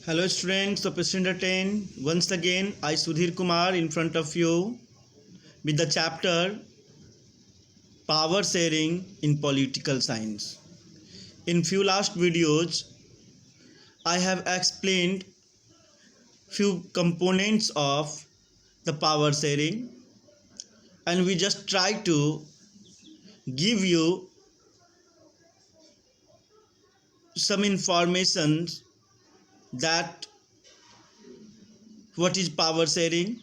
Hello students of Standard 10. Once again, I Sudhir Kumar in front of you with the chapter Power Sharing in Political Science. In few last videos, I have explained few components of the power sharing, and we just try to give you some information that what is power sharing,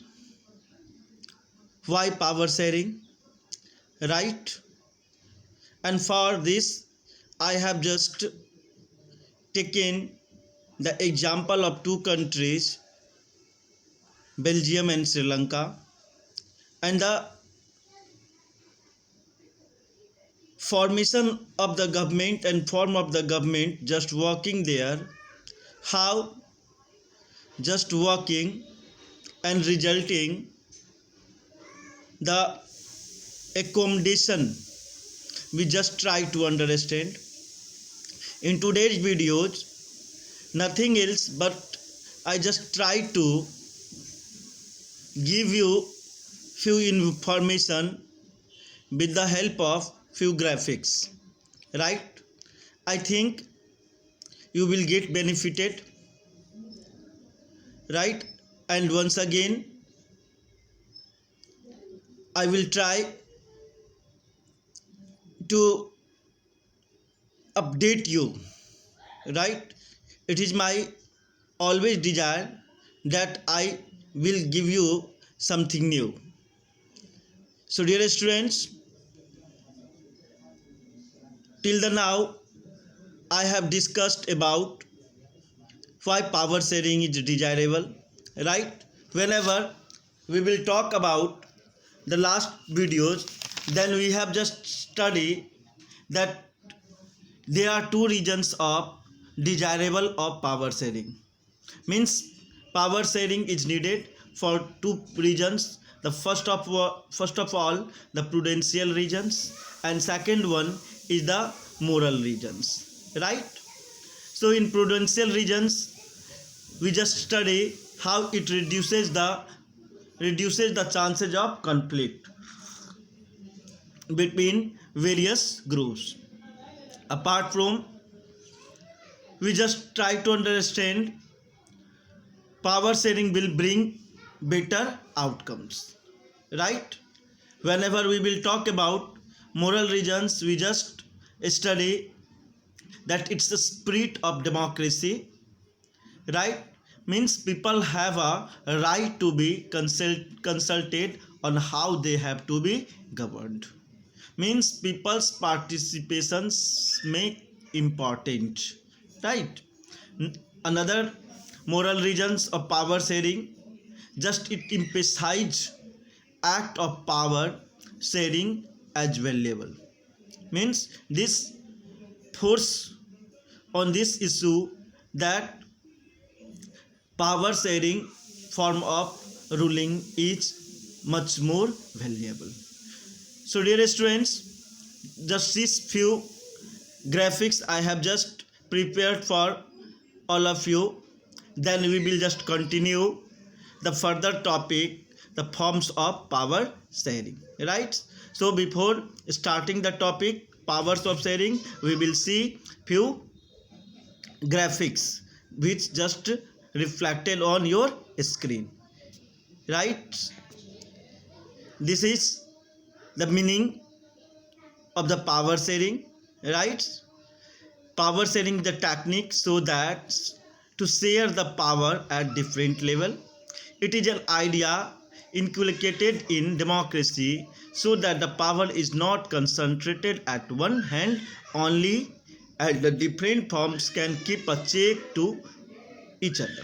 why power sharing, right? And for this, I have just taken the example of two countries, Belgium and Sri Lanka, and the formation of the government and form of the government just working there, how just working and resulting the accommodation we just try to understand. In today's videos, nothing else but I just try to give you few information with the help of few graphics, right? I think you will get benefited, right? And once again, I will try to update you, right? It is my always desire that I will give you something new. So dear students, till the now I have discussed about why power sharing is desirable, right? Whenever we will talk about the last videos, then we have just studied that there are two regions of desirable of power sharing. Means power sharing is needed for two regions. The first of all the prudential regions, and second one is the moral regions, right? So in prudential regions we just study how it reduces the chances of conflict between various groups. Apart from, we just try to understand power sharing will bring better outcomes, right? Whenever we will talk about moral regions, we just study that it's the spirit of democracy, right? Means people have a right to be consulted on how they have to be governed. Means people's participations make important, right? Another moral regions of power sharing, just it emphasize act of power sharing as valuable. Means this force on this issue that power sharing form of ruling is much more valuable. So dear students, just these few graphics I have just prepared for all of you. Then we will just continue the further topic, the forms of power sharing, right? So before starting the topic powers of sharing, we will see few graphics which just reflected on your screen, right? This is the meaning of the power sharing, right? Power sharing the technique so that to share the power at different level. It is an idea inculcated in democracy so that the power is not concentrated at one hand only, and the different forms can keep a check to each other.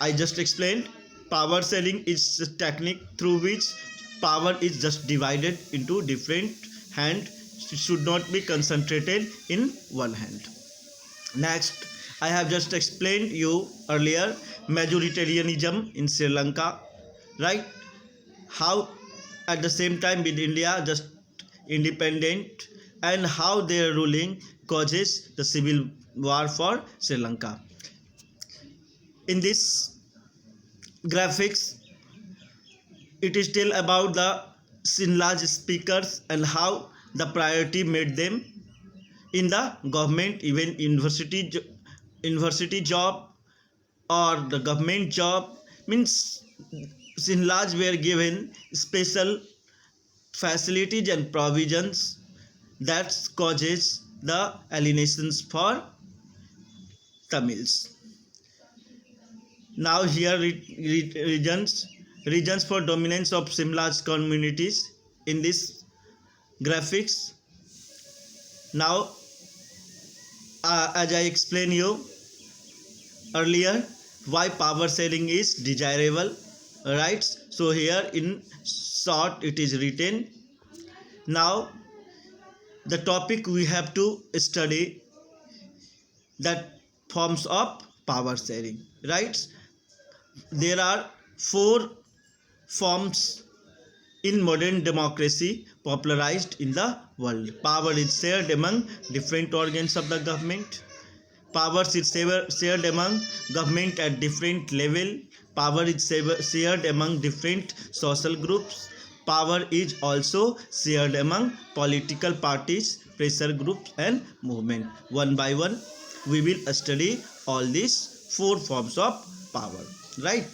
I just explained power sharing is a technique through which power is just divided into different hand. It should not be concentrated in one hand. Next, I have just explained you earlier majoritarianism in Sri Lanka, right? How at the same time with India just independent, and how their ruling causes the civil war for Sri Lanka. In this graphics, it is tell about the Sinlaj speakers and how the priority made them in the government, even university job or the government job. Means Sinlaj were given special facilities and provisions that causes the alienations for Tamils. Now here regions for dominance of Simla's communities in this graphics. Now as I explained you earlier, why power sharing is desirable, right? So here in short it is written. Now the topic we have to study that forms of power sharing, right? There are 4 forms in modern democracy popularized in the world. Power is shared among different organs of the government. Power is shared among government at different level. Power is shared among different social groups. Power is also shared among political parties, pressure groups and movement. One by one we will study all these 4 forms of power, right?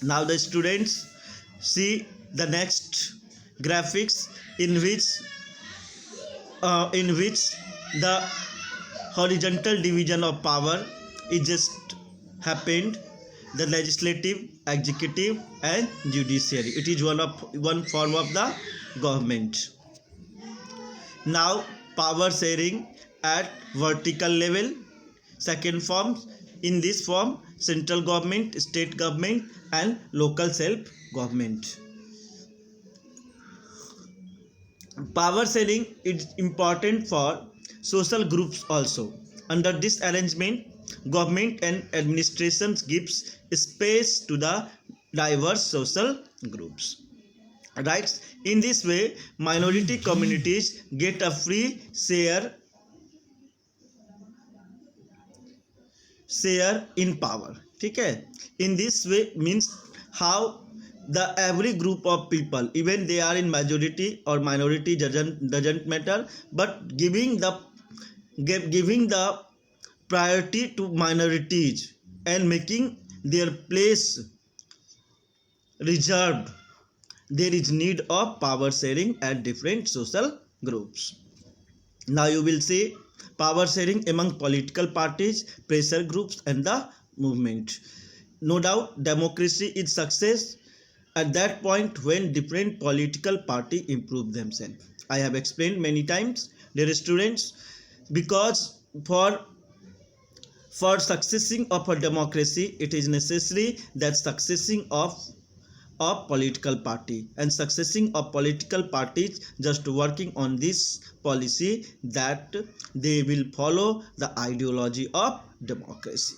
Now the students see the next graphics in which the horizontal division of power is just happened, the legislative, executive and judiciary. It is one form of the government. Now power sharing at vertical level. Second form, in this form central government, state government and local self government. Power sharing is important for social groups also. Under this arrangement, government and administrations gives space to the diverse social groups. Right? In this way, minority communities get a free share in power. Okay? In this way means how the every group of people, even they are in majority or minority, doesn't matter, but giving the priority to minorities and making their place reserved. There is need of power sharing at different social groups. Now you will see power sharing among political parties, pressure groups and the movement. No doubt democracy is success at that point when different political party improve themselves. I have explained many times, dear students, because for successing of a democracy, it is necessary that successing of a political party, and successing of political parties just working on this policy that they will follow the ideology of democracy.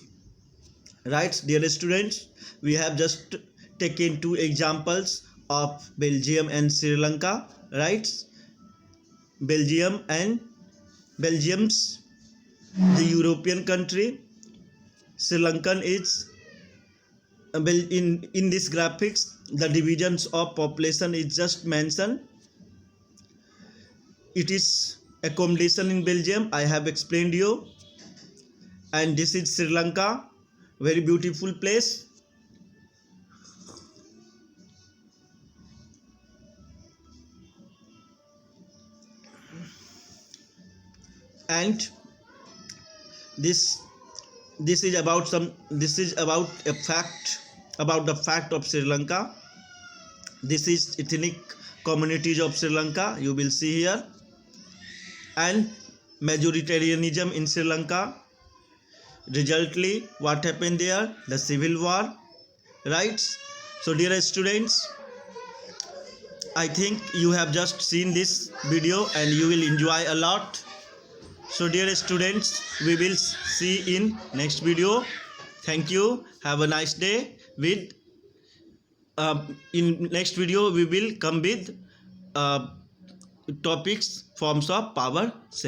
Right, dear students, we have just taken 2 examples of Belgium and Sri Lanka. Right, Belgium's the European country. Sri Lankan is in this graphics the divisions of population is just mentioned. It is accommodation in Belgium, I have explained you, and this is Sri Lanka, very beautiful place. And this is about a fact about the fact of Sri Lanka. This is ethnic communities of Sri Lanka, you will see here, and majoritarianism in Sri Lanka. Resultly, what happened there? The civil war, right? So dear students, I think you have just seen this video and you will enjoy a lot. So dear students, we will see in next video. Thank you. Have a nice day. With in next video we will come with topics, forms of power sharing.